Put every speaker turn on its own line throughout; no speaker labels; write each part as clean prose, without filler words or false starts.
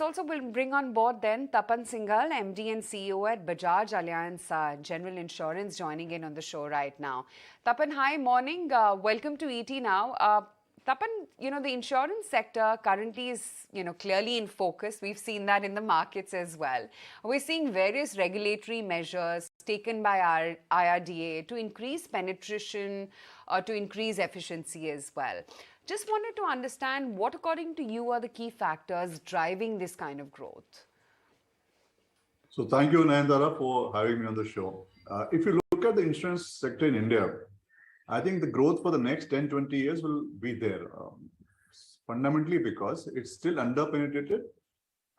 Also, we'll bring on board then Tapan Singhel, MD and CEO at Bajaj Allianz General Insurance, joining in on the show right now. Tapan, hi, morning. Welcome to ET now. Tapan, the insurance sector currently is, clearly in focus. We've seen that in the markets as well. We're seeing various regulatory measures taken by our IRDA to increase penetration, to increase efficiency as well. Just wanted to understand what, according to you, are the key factors driving this kind of growth?
So thank you, Nayandara, for having me on the show. If you look at the insurance sector in India, I think the growth for the next 10, 20 years will be there. Fundamentally because it's still under-penetrated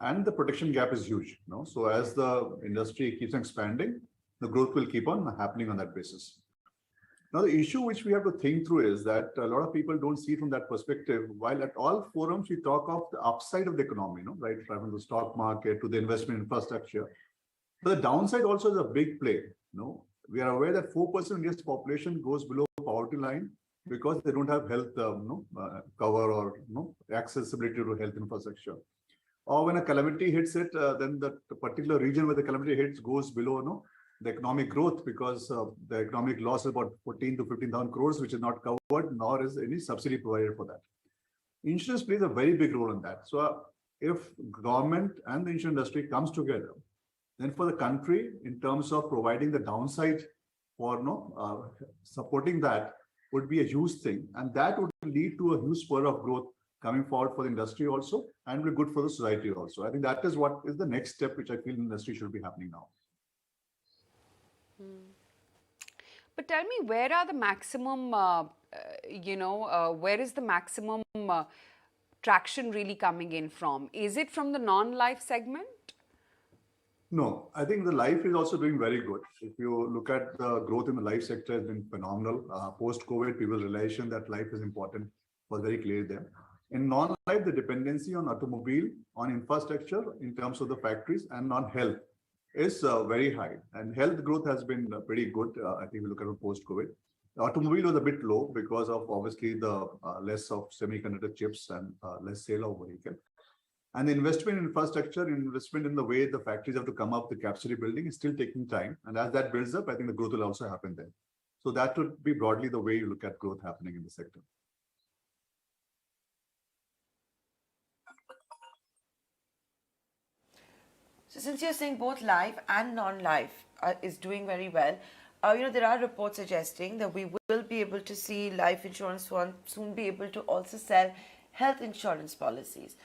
and the protection gap is huge. So as the industry keeps expanding, the growth will keep on happening on that basis. Now, the issue which we have to think through is that a lot of people don't see from that perspective, while at all forums we talk of the upside of the economy, right, from the stock market to the investment infrastructure. But the downside also is a big play. We are aware that 4% of India's population goes below poverty line because they don't have health cover or accessibility to health infrastructure. Or when a calamity hits it, then the particular region where the calamity hits goes below the economic growth because the economic loss is about 14 to 15,000 crores, which is not covered, nor is any subsidy provided for that. Insurance plays a very big role in that. So if government and the insurance industry comes together, then for the country, in terms of providing the downside for supporting that would be a huge thing. And that would lead to a huge spur of growth coming forward for the industry also, and will be good for the society also. I think that is what is the next step, which I feel the industry should be happening now.
But tell me, where are the maximum, where is the maximum traction really coming in from? Is it from the non-life segment?
No, I think the life is also doing very good. If you look at the growth in the life sector has been phenomenal. Post-COVID, people's realization that life is important was very clear there. In non-life, the dependency on automobile, on infrastructure in terms of the factories and on health is very high. And health growth has been pretty good. I think we look at it post-COVID. The automobile was a bit low because of obviously the less of semiconductor chips and less sale of vehicle. And the investment in infrastructure, investment in the way the factories have to come up, the capacity building is still taking time. And as that builds up, I think the growth will also happen there. So that would be broadly the way you look at growth happening in the sector.
So since you're saying both life and non-life is doing very well, there are reports suggesting that we will be able to see life insurance firms soon be able to also sell health insurance policies.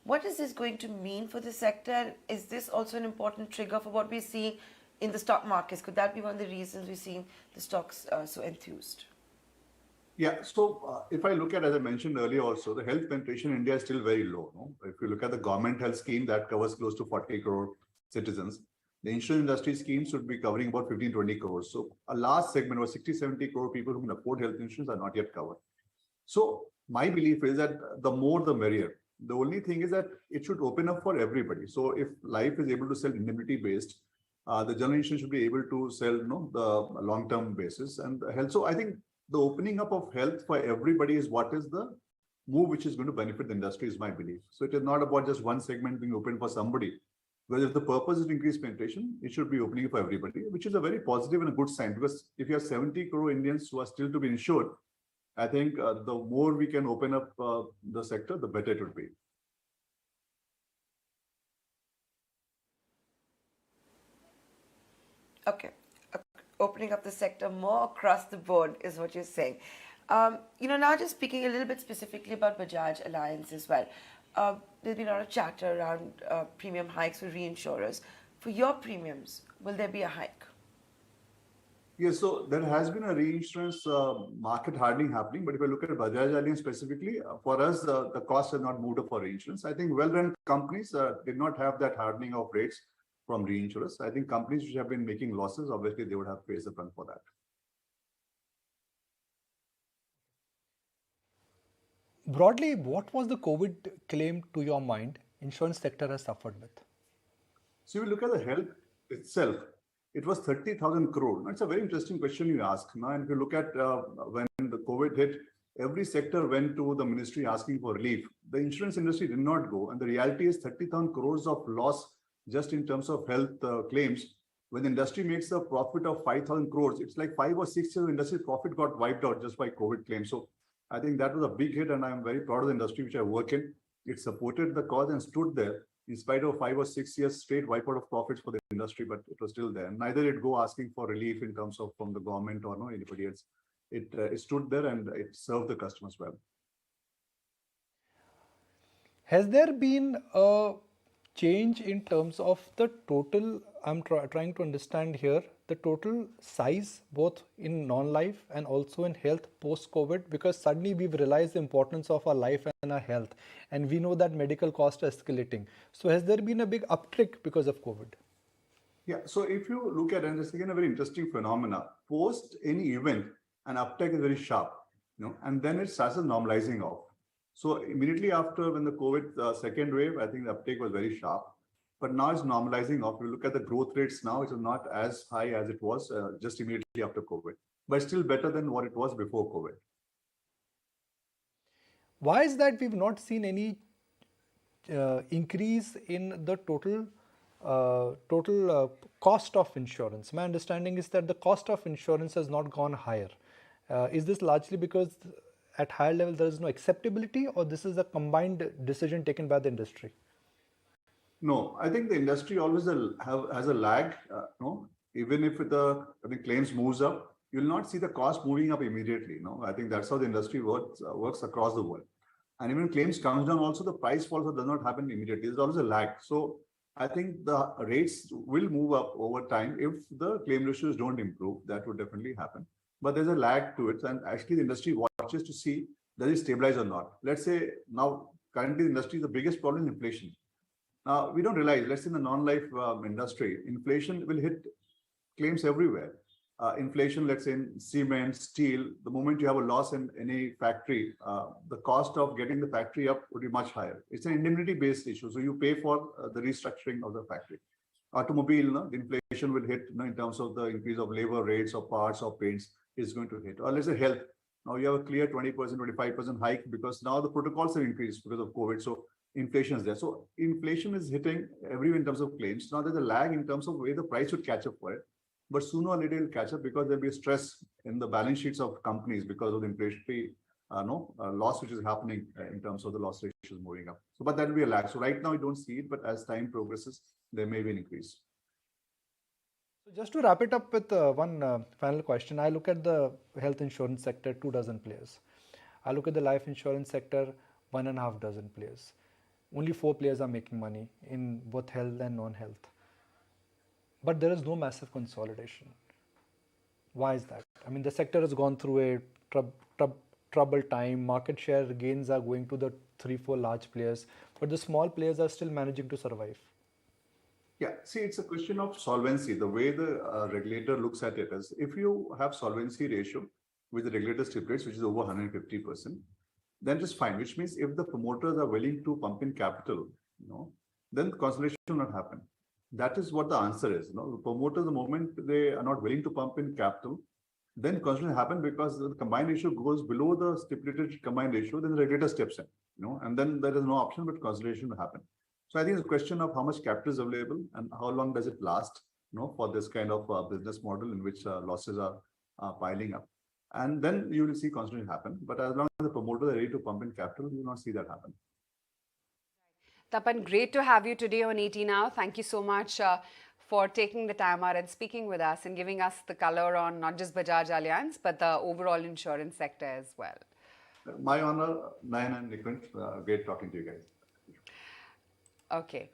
What is this going to mean for the sector? Is this also an important trigger for what we see in the stock markets? Could that be one of the reasons we're seeing the stocks so enthused?
Yeah, so if I look at, as I mentioned earlier also, the health penetration in India is still very low. If you look at the government health scheme, that covers close to 40 crore citizens. The insurance industry scheme should be covering about 15, 20 crores. So a large segment of 60, 70 crore people who can afford health insurance are not yet covered. So my belief is that the more the merrier. The only thing is that it should open up for everybody. So if life is able to sell indemnity based, the general insurance should be able to sell the long-term basis and health. So I think the opening up of health for everybody is what is the move which is going to benefit the industry, is my belief. So it is not about just one segment being open for somebody. Because if the purpose is to increase penetration, it should be opening for everybody, which is a very positive and a good sign. Because if you have 70 crore Indians who are still to be insured, I think the more we can open up the sector, the better it would be.
Okay. Opening up the sector more across the board is what you're saying. Now just speaking a little bit specifically about Bajaj Allianz as well. There's been a lot of chatter around premium hikes for reinsurers. For your premiums, will there be a hike?
Yes, so there has been a reinsurance market hardening happening, but if I look at Bajaj Allianz specifically, for us, the cost has not moved up for reinsurance. I think well-run companies did not have that hardening of rates from reinsurers. I think companies which have been making losses, obviously they would have faced the brunt for that.
Broadly, what was the COVID claim to your mind insurance sector has suffered with?
So if you look at the health itself, it was 30,000 crore. Now, it's a very interesting question you ask. Now, and if you look at when the COVID hit, every sector went to the ministry asking for relief. The insurance industry did not go. And the reality is 30,000 crores of loss just in terms of health claims. When the industry makes a profit of 5,000 crores, it's like 5 or 6 years of industry profit got wiped out just by COVID claims. So I think that was a big hit, and I'm very proud of the industry which I work in. It supported the cause and stood there in spite of 5 or 6 years straight wipeout of profits for the industry, but it was still there. Neither did it go asking for relief in terms of from the government or no anybody else. It stood there and it served the customers well.
Has there been a change in terms of the total, I'm trying to understand here, the total size both in non-life and also in health post-COVID? Because suddenly we've realized the importance of our life and our health, and we know that medical costs are escalating. So has there been a big uptick because of COVID?
Yeah, so if you look at, and it's again a very interesting phenomena, post any event, an uptake is very sharp, and then it starts normalizing off. So immediately after when the COVID second wave, I think the uptake was very sharp, but now it's normalizing off. If you look at the growth rates now, it is not as high as it was just immediately after COVID, but still better than what it was before COVID.
Why is that we've not seen any increase in the total cost of insurance? My understanding is that the cost of insurance has not gone higher. Is this largely because at higher level there is no acceptability, or this is a combined decision taken by the industry?
No, I think the industry always has a lag. Even if the claims moves up, you'll not see the cost moving up immediately. I think that's how the industry works across the world. And even claims comes down, also the price falls does not happen immediately. There's always a lag. So I think the rates will move up over time if the claim ratios don't improve. That would definitely happen. But there's a lag to it, and actually the industry watches to see does it stabilize or not. Let's say now currently the industry, the biggest problem is inflation. Now we don't realize, let's say in the non-life industry, inflation will hit claims everywhere. Inflation, let's say in cement, steel, the moment you have a loss in any factory, the cost of getting the factory up would be much higher. It's an indemnity-based issue, so you pay for the restructuring of the factory. Automobile, the inflation will hit in terms of the increase of labor rates or parts or paints is going to hit. Or let's say health. Now you have a clear 20%, 25% hike because now the protocols have increased because of COVID. So inflation is there. So inflation is hitting everywhere in terms of claims. Now there's a lag in terms of where the price should catch up for it. But sooner or later it'll catch up because there'll be a stress in the balance sheets of companies because of the inflationary loss which is happening in terms of the loss ratios moving up. So, but that will be a lag. So right now we don't see it, but as time progresses, there may be an increase.
So just to wrap it up with one final question, I look at the health insurance sector, 24 players. I look at the life insurance sector, 1.5 dozen players. Only 4 players are making money in both health and non-health. But there is no massive consolidation. Why is that? I mean, the sector has gone through a troubled time. Market share gains are going to the 3-4 large players, but the small players are still managing to survive.
Yeah, see, it's a question of solvency. The way the regulator looks at it is, if you have solvency ratio, which the regulator stipulates, which is over 150%, then it's fine. Which means if the promoters are willing to pump in capital, then consolidation will not happen. That is what the answer is. The promoters, the moment they are not willing to pump in capital, then consolidation happen because the combined ratio goes below the stipulated combined ratio. Then the regulator steps in, and then there is no option but consolidation will happen. So I think it's a question of how much capital is available and how long does it last, for this kind of business model in which losses are piling up. And then you will see consolidation happen. But as long as the promoters are ready to pump in capital, you will not see that happen.
Tapan, great to have you today on ET Now. Thank you so much for taking the time out and speaking with us and giving us the color on not just Bajaj Allianz, but the overall insurance sector as well.
My honor, Nayan and Nikunj. Great talking to you guys.
Okay.